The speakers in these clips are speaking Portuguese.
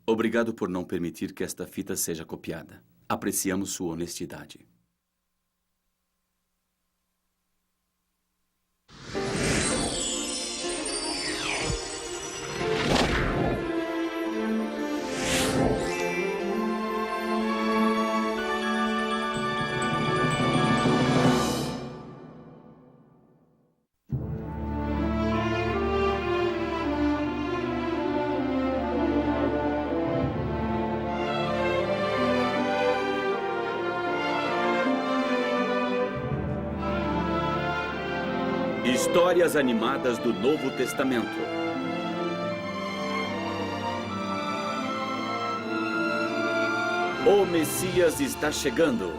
Obrigado por não permitir que esta fita seja copiada. Apreciamos sua honestidade. Histórias animadas do Novo Testamento. O Messias está chegando.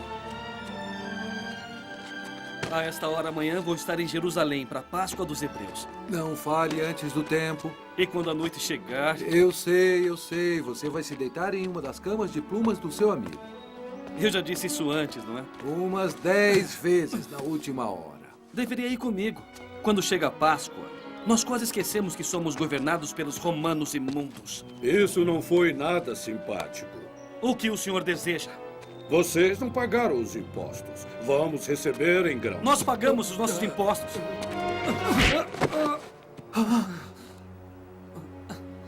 A esta hora amanhã vou estar em Jerusalém para a Páscoa dos Hebreus. Não fale antes do tempo. E quando a noite chegar... Eu sei. Você vai se deitar em uma das camas de plumas do seu amigo. Eu já disse isso antes, não é? Umas 10 vezes na última hora. Deveria ir comigo. Quando chega a Páscoa, nós quase esquecemos que somos governados pelos romanos imundos. Isso não foi nada simpático. O que o senhor deseja? Vocês não pagaram os impostos. Vamos receber em grão. Nós pagamos os nossos impostos.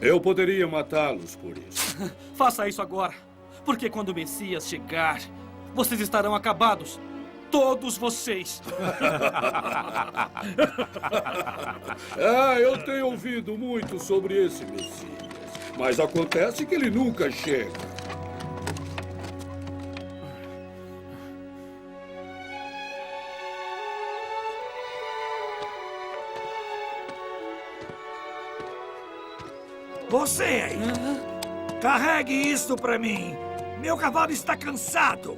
Eu poderia matá-los por isso. Faça isso agora. Porque quando o Messias chegar, vocês estarão acabados. Todos vocês. Eu tenho ouvido muito sobre esse Messias. Mas acontece que ele nunca chega. Você aí, carregue isso pra mim. Meu cavalo está cansado.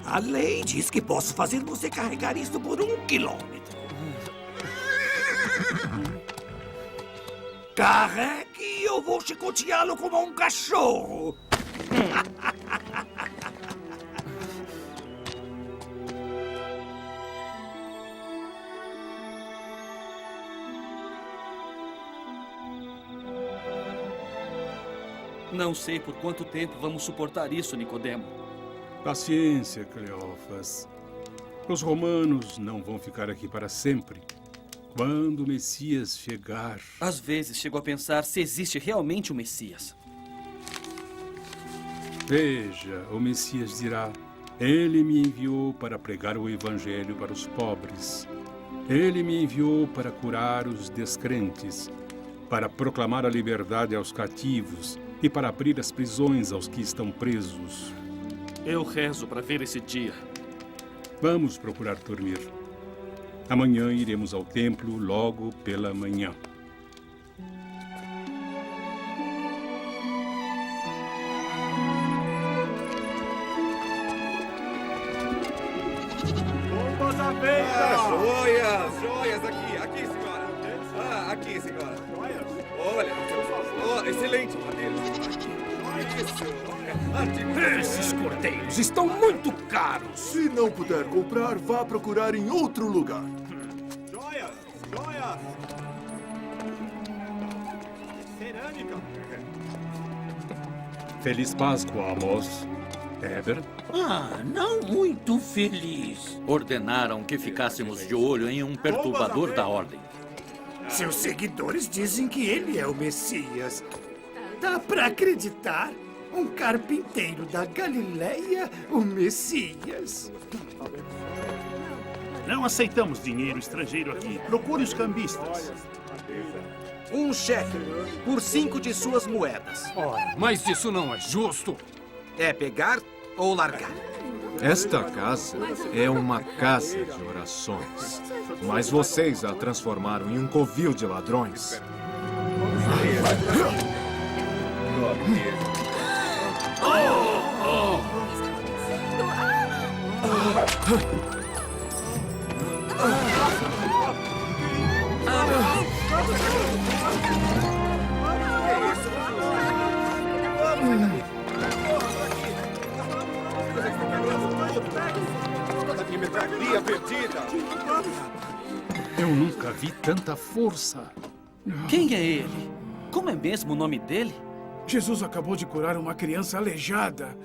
A lei diz que posso fazer você carregar isso por 1 quilômetro. Carregue e eu vou chicoteá-lo como um cachorro. Não sei por quanto tempo vamos suportar isso, Nicodemo. Paciência, Cleófas. Os romanos não vão ficar aqui para sempre. Quando o Messias chegar... Às vezes chego a pensar se existe realmente o Messias. Veja, o Messias dirá: Ele me enviou para pregar o Evangelho para os pobres. Ele me enviou para curar os descrentes, para proclamar a liberdade aos cativos e para abrir as prisões aos que estão presos. Eu rezo para ver esse dia. Vamos procurar dormir. Amanhã iremos ao templo logo pela manhã. Bombas à venda! Joias! Aqui, senhora! Aqui, senhora! Joias? Olha, excelente madeira! Esses cordeiros estão muito caros. Se não puder comprar, vá procurar em outro lugar. Joias! Cerâmica! Feliz Páscoa, Amos. Heber? Não muito feliz. Ordenaram que ficássemos de olho em um perturbador da ordem. Seus seguidores dizem que ele é o Messias. Dá pra acreditar? Um carpinteiro da Galileia, o Messias. Não aceitamos dinheiro estrangeiro aqui. Procure os cambistas. Um cheque por 5 de suas moedas. Ora, mas isso não é justo. É pegar ou largar? Esta casa é uma casa de orações, mas vocês a transformaram em um covil de ladrões. Eu nunca vi tanta força. Quem é ele? Como é mesmo o nome dele? Jesus acabou de curar uma criança aleijada.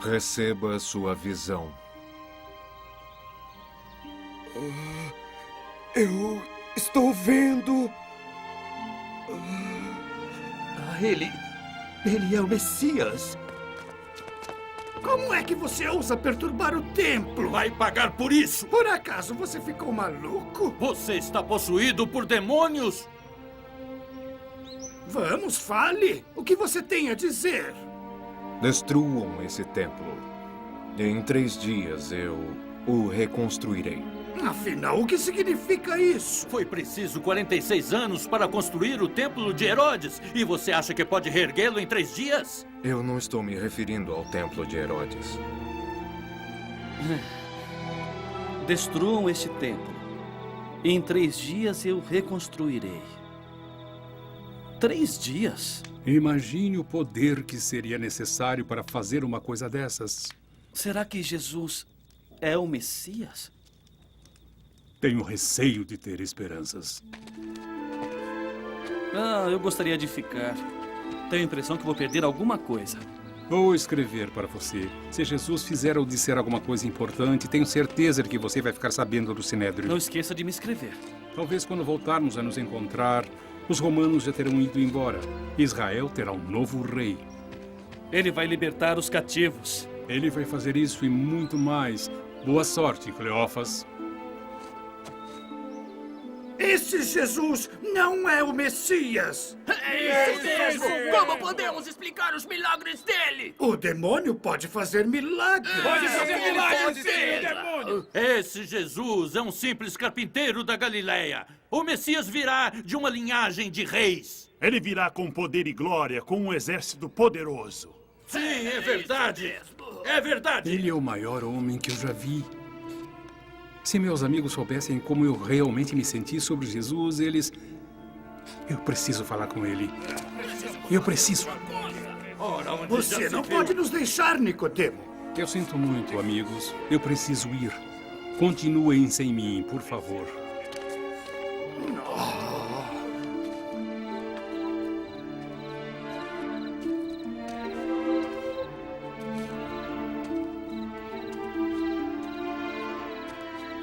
Receba sua visão. Eu estou vendo. Ele é o Messias. Como é que você ousa perturbar o templo? Vai pagar por isso! Por acaso você ficou maluco? Você está possuído por demônios! Vamos, fale! O que você tem a dizer? Destruam esse templo. E em 3 dias eu o reconstruirei. Afinal, o que significa isso? Foi preciso 46 anos para construir o templo de Herodes. E você acha que pode reerguê-lo em 3 dias? Eu não estou me referindo ao templo de Herodes. Destruam este templo. E em 3 dias eu reconstruirei. 3 dias? Imagine o poder que seria necessário para fazer uma coisa dessas. Será que Jesus é o Messias? Tenho receio de ter esperanças. Eu gostaria de ficar. Tenho a impressão que vou perder alguma coisa. Vou escrever para você. Se Jesus fizer ou disser alguma coisa importante, tenho certeza de que você vai ficar sabendo do Sinédrio. Não esqueça de me escrever. Talvez quando voltarmos a nos encontrar, os romanos já terão ido embora. Israel terá um novo rei. Ele vai libertar os cativos. Ele vai fazer isso e muito mais. Boa sorte, Cleófas. Esse Jesus não é o Messias! É isso mesmo! Como podemos explicar os milagres dele? O demônio pode fazer milagres! Pode fazer milagres, sim, demônio! Esse Jesus é um simples carpinteiro da Galileia. O Messias virá de uma linhagem de reis. Ele virá com poder e glória, com um exército poderoso. Sim, é verdade. É verdade. Ele é o maior homem que eu já vi. Se meus amigos soubessem como eu realmente me senti sobre Jesus, eles... Eu preciso falar com ele. Eu preciso. Você não pode nos deixar, Nicodemo. Eu sinto muito, amigos. Eu preciso ir. Continuem sem mim, por favor.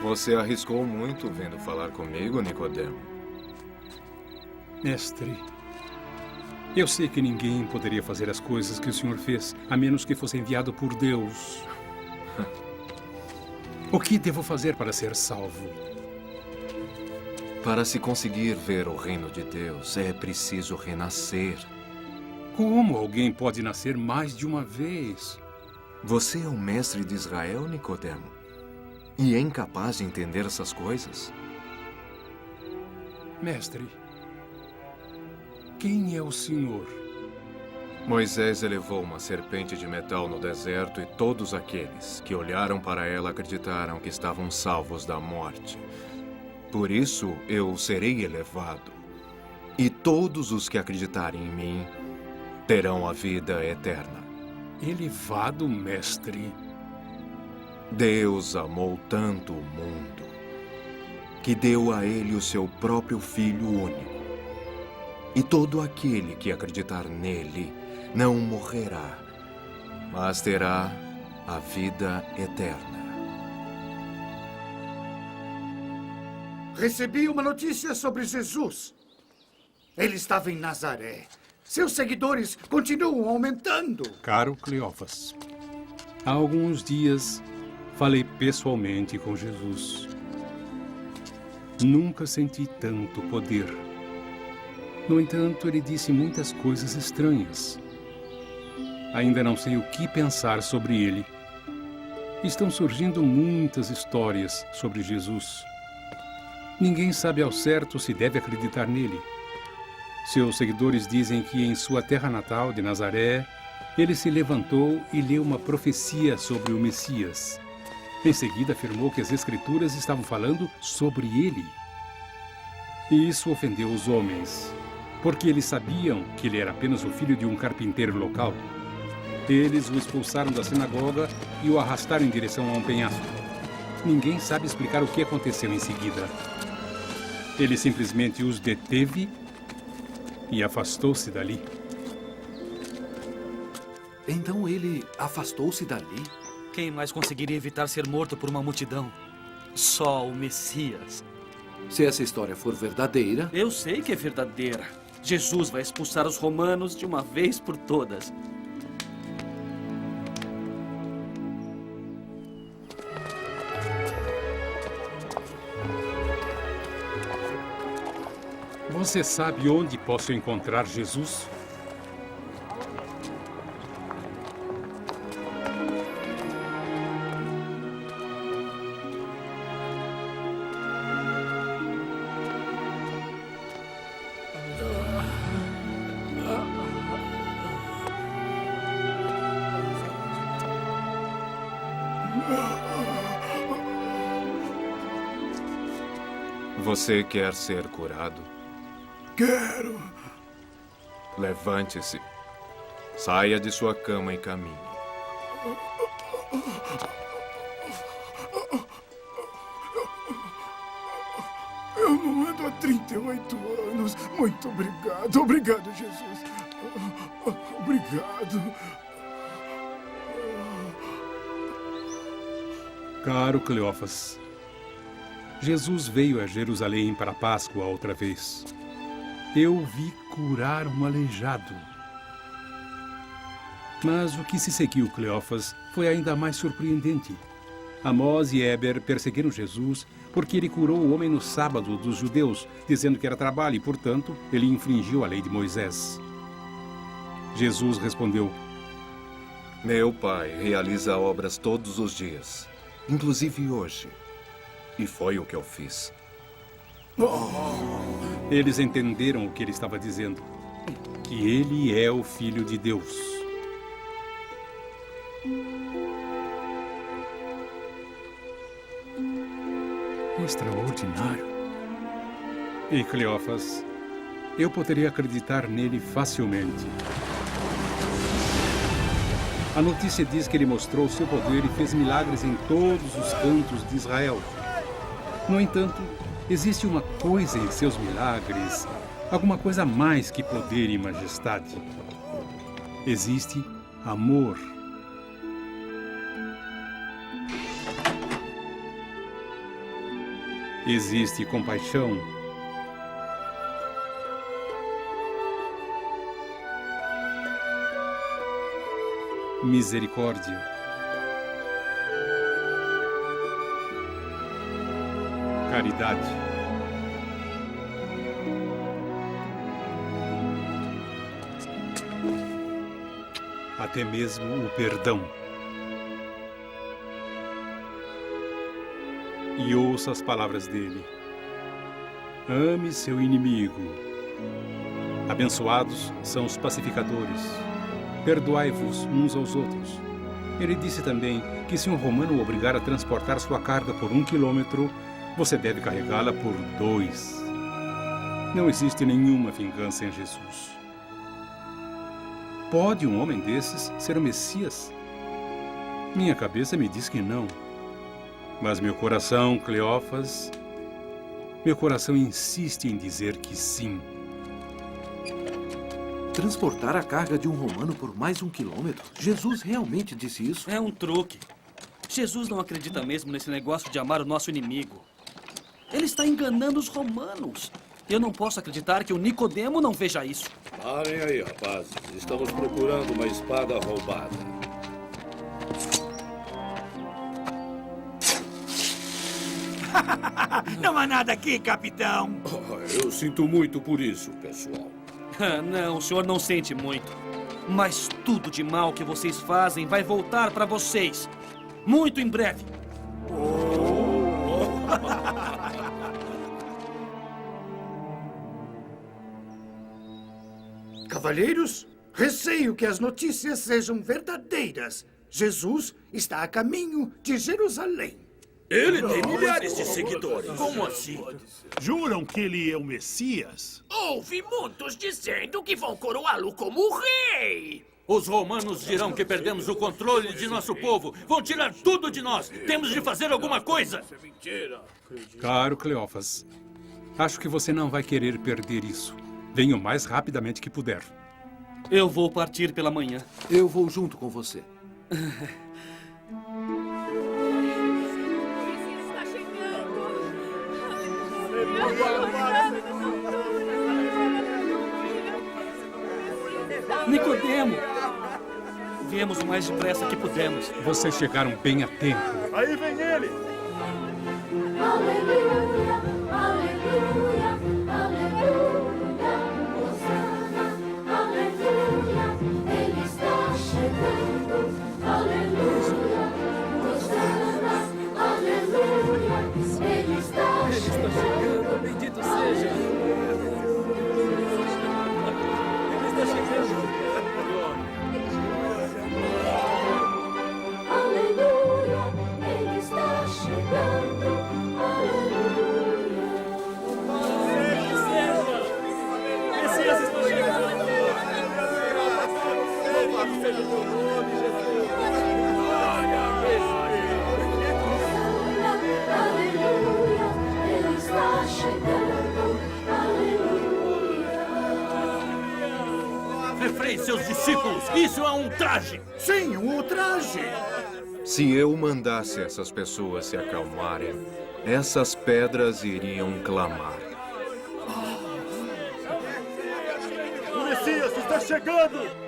Você arriscou muito vindo falar comigo, Nicodemo. Mestre, eu sei que ninguém poderia fazer as coisas que o senhor fez, a menos que fosse enviado por Deus. O que devo fazer para ser salvo? Para se conseguir ver o reino de Deus, é preciso renascer. Como alguém pode nascer mais de uma vez? Você é o mestre de Israel, Nicodemo? E é incapaz de entender essas coisas? Mestre, quem é o senhor? Moisés elevou uma serpente de metal no deserto e todos aqueles que olharam para ela acreditaram que estavam salvos da morte. Por isso eu serei elevado. E todos os que acreditarem em mim terão a vida eterna. Elevado, mestre? Deus amou tanto o mundo que deu a ele o seu próprio Filho único. E todo aquele que acreditar nele não morrerá, mas terá a vida eterna. Recebi uma notícia sobre Jesus. Ele estava em Nazaré. Seus seguidores continuam aumentando. Caro Cleófas, há alguns dias falei pessoalmente com Jesus. Nunca senti tanto poder. No entanto, ele disse muitas coisas estranhas. Ainda não sei o que pensar sobre ele. Estão surgindo muitas histórias sobre Jesus. Ninguém sabe ao certo se deve acreditar nele. Seus seguidores dizem que em sua terra natal de Nazaré, ele se levantou e leu uma profecia sobre o Messias. Em seguida, afirmou que as Escrituras estavam falando sobre ele. E isso ofendeu os homens, porque eles sabiam que ele era apenas o filho de um carpinteiro local. Eles o expulsaram da sinagoga e o arrastaram em direção a um penhasco. Ninguém sabe explicar o que aconteceu em seguida. Ele simplesmente os deteve e afastou-se dali. Então ele afastou-se dali? Quem mais conseguiria evitar ser morto por uma multidão? Só o Messias. Se essa história for verdadeira... Eu sei que é verdadeira. Jesus vai expulsar os romanos de uma vez por todas. Você sabe onde posso encontrar Jesus? Você quer ser curado? Quero. Levante-se. Saia de sua cama e caminhe. Eu não ando há 38 anos. Muito obrigado. Obrigado, Jesus. Obrigado. Caro Cleófas, Jesus veio a Jerusalém para a Páscoa outra vez. Eu vi curar um aleijado. Mas o que se seguiu, Cleófas, foi ainda mais surpreendente. Amós e Éber perseguiram Jesus porque ele curou o homem no sábado dos judeus, dizendo que era trabalho e, portanto, ele infringiu a lei de Moisés. Jesus respondeu: Meu Pai realiza obras todos os dias, inclusive hoje. E foi o que eu fiz. Eles entenderam o que ele estava dizendo, que ele é o Filho de Deus. Extraordinário. E Cleófas, eu poderia acreditar nele facilmente. A notícia diz que ele mostrou seu poder e fez milagres em todos os cantos de Israel. No entanto, existe uma coisa em seus milagres, alguma coisa a mais que poder e majestade. Existe amor. Existe compaixão. Misericórdia. Caridade. Até mesmo o perdão. E ouça as palavras dele. Ame seu inimigo. Abençoados são os pacificadores. Perdoai-vos uns aos outros. Ele disse também que se um romano o obrigar a transportar sua carga por 1 quilômetro, você deve carregá-la por 2. Não existe nenhuma vingança em Jesus. Pode um homem desses ser o Messias? Minha cabeça me diz que não. Mas meu coração, Cleófas, meu coração insiste em dizer que sim. Transportar a carga de um romano por mais 1 quilômetro? Jesus realmente disse isso? É um truque. Jesus não acredita mesmo nesse negócio de amar o nosso inimigo. Ele está enganando os romanos. Eu não posso acreditar que o Nicodemo não veja isso. Parem aí, rapazes. Estamos procurando uma espada roubada. Não há nada aqui, capitão. Eu sinto muito por isso, pessoal. Não, o senhor não sente muito. Mas tudo de mal que vocês fazem vai voltar para vocês. Muito em breve. Cavalheiros, receio que as notícias sejam verdadeiras. Jesus está a caminho de Jerusalém. Ele tem milhares de seguidores. Como assim? Juram que ele é o Messias? Ouvi muitos dizendo que vão coroá-lo como rei. Os romanos dirão que perdemos o controle de nosso povo. Vão tirar tudo de nós. Temos de fazer alguma coisa. Caro Cleófas, Acho que você não vai querer perder isso. Venha o mais rapidamente que puder. Eu vou partir pela manhã. Eu vou junto com você. Nicodemo! Viemos o mais depressa que pudemos. Vocês chegaram bem a tempo. Aí vem ele! Aleluia, aleluia, aleluia, Hosana, aleluia, ele está chegando, aleluia, Hosana, aleluia, ele está chegando, bendito seja. Ele está chegando. Aleluia, ele está chegando, aleluia. Messias está chegando. Louvado seja o teu nome, Jesus. Aleluia, ele está chegando, aleluia. Refreie seus discípulos. Isso é um traje. Sim, um ultraje. Se eu mandasse essas pessoas se acalmarem, essas pedras iriam clamar. O Messias está chegando!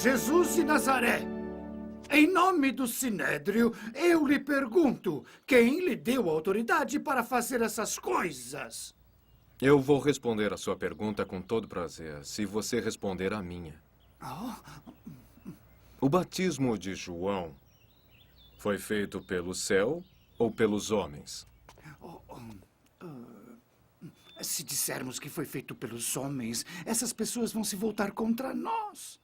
Jesus de Nazaré, em nome do Sinédrio, eu lhe pergunto, quem lhe deu autoridade para fazer essas coisas? Eu vou responder a sua pergunta com todo prazer, se você responder a minha. O batismo de João foi feito pelo céu ou pelos homens? Se dissermos que foi feito pelos homens, essas pessoas vão se voltar contra nós.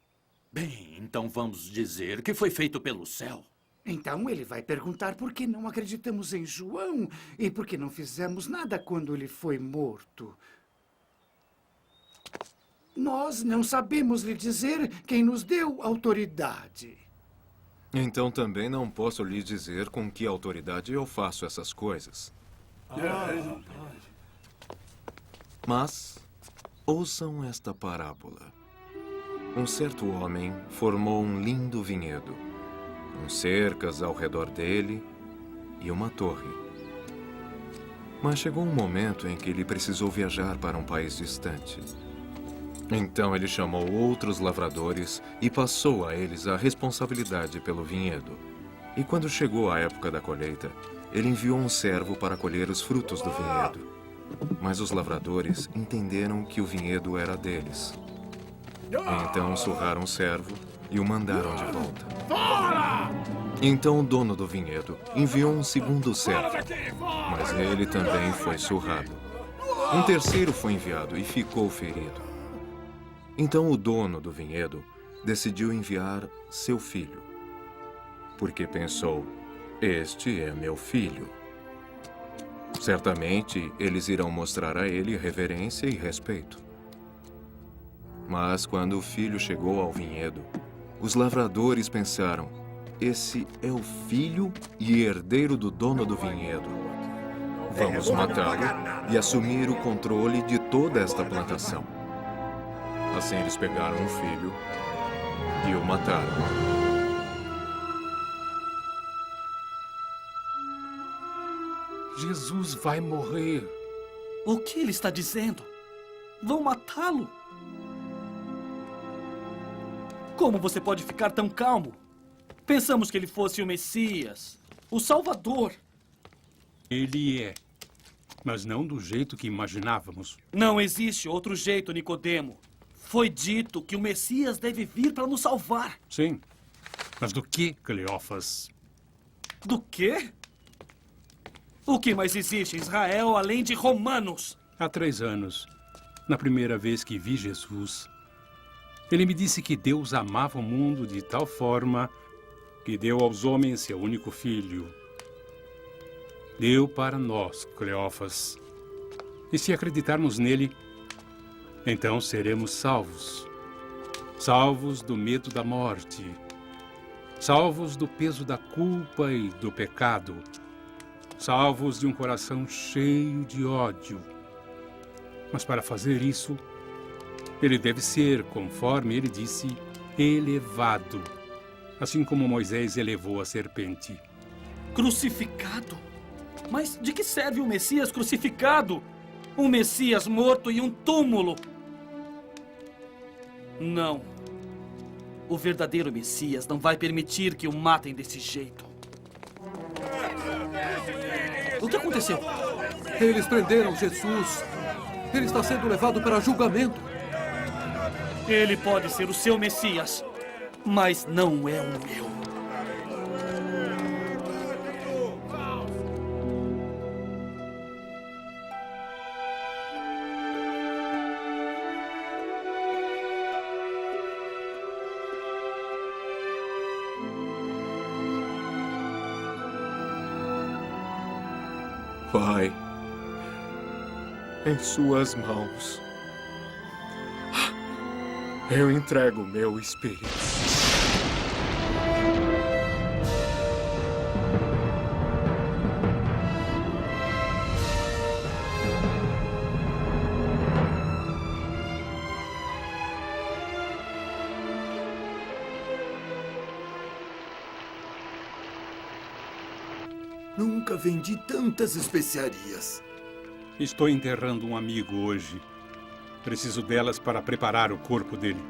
Bem, então vamos dizer que foi feito pelo céu. Então ele vai perguntar por que não acreditamos em João e por que não fizemos nada quando ele foi morto. Nós não sabemos lhe dizer quem nos deu autoridade. Então também não posso lhe dizer com que autoridade eu faço essas coisas. Mas ouçam esta parábola. Um certo homem formou um lindo vinhedo, com cercas ao redor dele e uma torre. Mas chegou um momento em que ele precisou viajar para um país distante. Então ele chamou outros lavradores e passou a eles a responsabilidade pelo vinhedo. E quando chegou a época da colheita, ele enviou um servo para colher os frutos do vinhedo. Mas os lavradores entenderam que o vinhedo era deles. Então surraram o servo e o mandaram de volta. Então o dono do vinhedo enviou um segundo servo, mas ele também foi surrado. Um terceiro foi enviado e ficou ferido. Então o dono do vinhedo decidiu enviar seu filho, porque pensou, este é meu filho. Certamente eles irão mostrar a ele reverência e respeito. Mas quando o filho chegou ao vinhedo, os lavradores pensaram, esse é o filho e herdeiro do dono do vinhedo. Vamos matá-lo e assumir o controle de toda esta plantação. Assim eles pegaram o filho e o mataram. Jesus vai morrer. O que ele está dizendo? Vão matá-lo? Como você pode ficar tão calmo? Pensamos que ele fosse o Messias, o Salvador. Ele é, mas não do jeito que imaginávamos. Não existe outro jeito, Nicodemo. Foi dito que o Messias deve vir para nos salvar. Sim, mas do que, Cleófas? Do quê? O que mais existe em Israel além de romanos? Há 3 anos, Na primeira vez que vi Jesus, ele me disse que Deus amava o mundo de tal forma que deu aos homens seu único filho. Deu para nós, Cleófas. E se acreditarmos nele, então seremos salvos. Salvos do medo da morte. Salvos do peso da culpa e do pecado. Salvos de um coração cheio de ódio. Mas para fazer isso, ele deve ser, conforme ele disse, elevado. Assim como Moisés elevou a serpente. Crucificado? Mas de que serve um Messias crucificado? Um Messias morto em um túmulo? Não. O verdadeiro Messias não vai permitir que o matem desse jeito. O que aconteceu? Eles prenderam Jesus. Ele está sendo levado para julgamento. Ele pode ser o seu Messias, mas não é o meu. Pai, em suas mãos, eu entrego meu espírito. Nunca vendi tantas especiarias. Estou enterrando um amigo hoje. Preciso delas para preparar o corpo dele.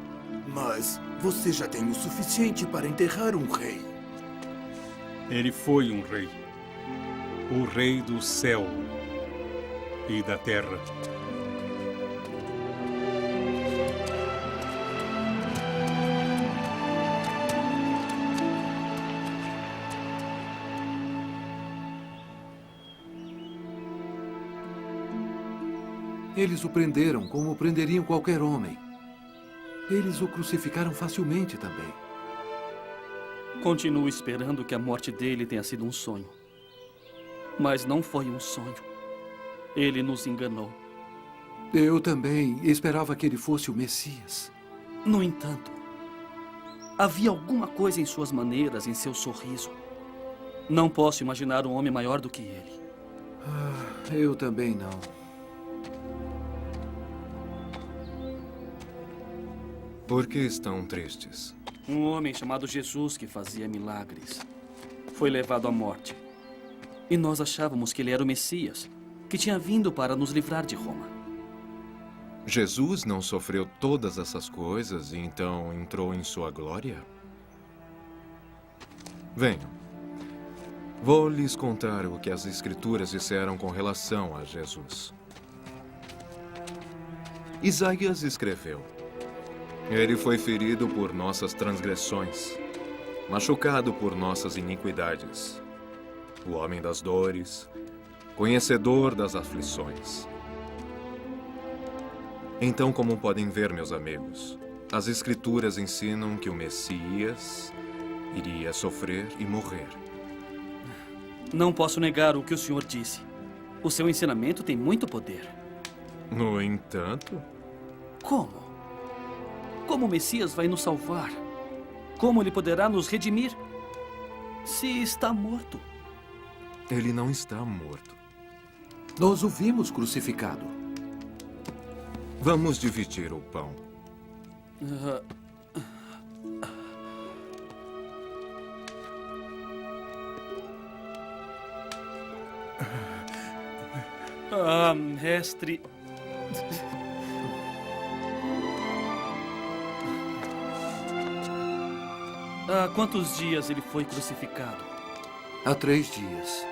Mas você já tem o suficiente para enterrar um rei. Ele foi um rei. O rei do céu e da terra. Eles o prenderam como prenderiam qualquer homem. Eles o crucificaram facilmente também. Continuo esperando que a morte dele tenha sido um sonho. Mas não foi um sonho. Ele nos enganou. Eu também esperava que ele fosse o Messias. No entanto, havia alguma coisa em suas maneiras, em seu sorriso. Não posso imaginar um homem maior do que ele. Eu também não. Por que estão tristes? Um homem chamado Jesus que fazia milagres foi levado à morte. E nós achávamos que ele era o Messias, que tinha vindo para nos livrar de Roma. Jesus não sofreu todas essas coisas e então entrou em sua glória? Venham. Vou lhes contar o que as Escrituras disseram com relação a Jesus. Isaías escreveu: Ele foi ferido por nossas transgressões, machucado por nossas iniquidades. O homem das dores, conhecedor das aflições. Então, como podem ver, meus amigos, as Escrituras ensinam que o Messias iria sofrer e morrer. Não posso negar o que o senhor disse. O seu ensinamento tem muito poder. No entanto... Como? Como o Messias vai nos salvar? Como ele poderá nos redimir se está morto? Ele não está morto. Nós o vimos crucificado. Vamos dividir o pão. Mestre... Há quantos dias ele foi crucificado? Há 3 dias.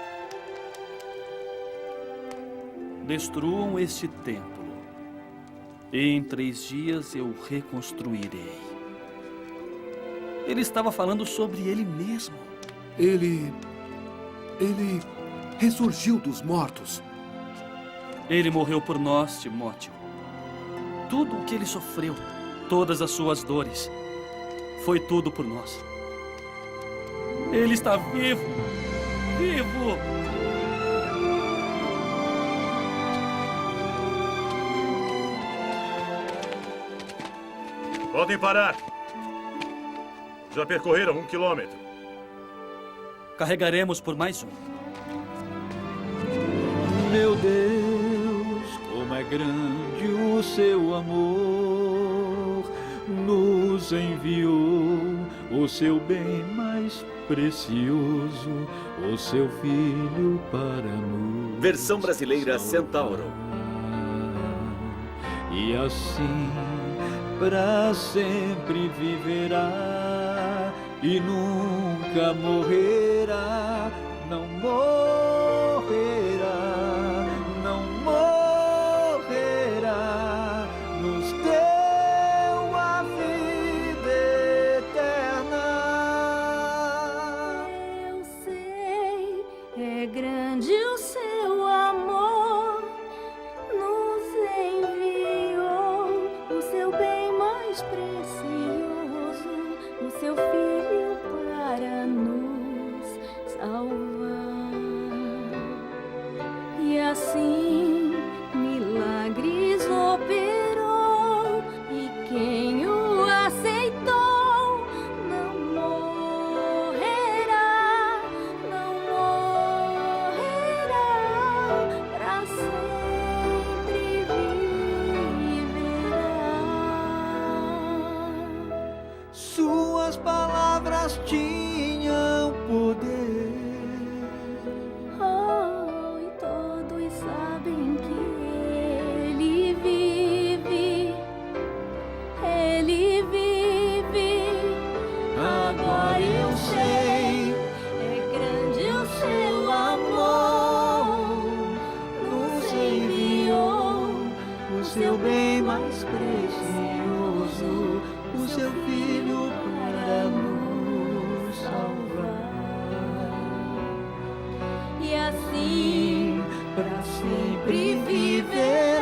Destruam este templo, e em 3 dias eu o reconstruirei. Ele estava falando sobre ele mesmo. Ele ressurgiu dos mortos. Ele morreu por nós, Timóteo. tudo o que ele sofreu, todas as suas dores, foi tudo por nós. Ele está vivo! Vivo! Podem parar. Já percorreram 1 quilômetro. Carregaremos por mais um. Meu Deus, como é grande o seu amor, nos enviou o seu bem mais precioso, o seu filho para nos Versão brasileira Centauro. E assim para sempre viverá e nunca morrerá, não morrerá, não morrerá, nos deu a vida eterna. Eu sei, é grande o seu amor, nos enviou o seu bem mais precioso, o seu filho para nos salvar. E assim milagres operou, e quem o aceitou não morrerá, não morrerá, para sempre viverá. Suas palavras tinham poder. Oh, e todos sabem que ele vive, ele vive. Agora eu sei, é grande o seu amor, nos enviou O seu bem mais precioso, o seu filho para nos salvar. e assim Para sempre viver.